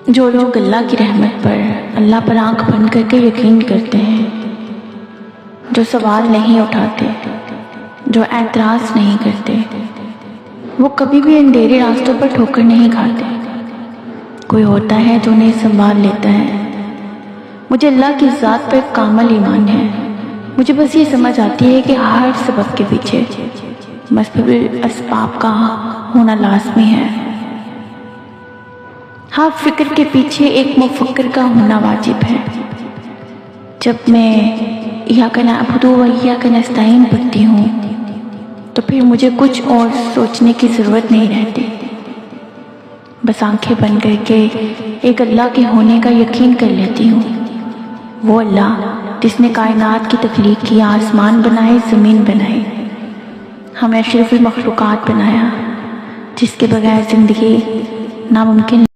جو لوگ اللہ کی رحمت پر، اللہ پر آنکھ بند کر کے یقین کرتے ہیں، جو سوال نہیں اٹھاتے، جو اعتراض نہیں کرتے، وہ کبھی بھی اندھیرے راستوں پر ٹھوکر نہیں کھاتے۔ کوئی ہوتا ہے جو انہیں سنبھال لیتا ہے۔ مجھے اللہ کی ذات پر کامل ایمان ہے۔ مجھے بس یہ سمجھ آتی ہے کہ ہر سبب کے پیچھے مسبب اسباب کا ہونا لازمی ہے۔ ہر فکر کے پیچھے ایک مفکر کا ہونا واجب ہے۔ جب میں ایاک نعبد و ایاک نستعین پڑھتی ہوں تو پھر مجھے کچھ اور سوچنے کی ضرورت نہیں رہتی، بس آنکھیں بند کر کے ایک اللہ کے ہونے کا یقین کر لیتی ہوں۔ وہ اللہ جس نے کائنات کی تخلیق کی، آسمان بنائے، زمین بنائی، ہمیں اشرف المخلوقات بنایا، جس کے بغیر زندگی ناممکن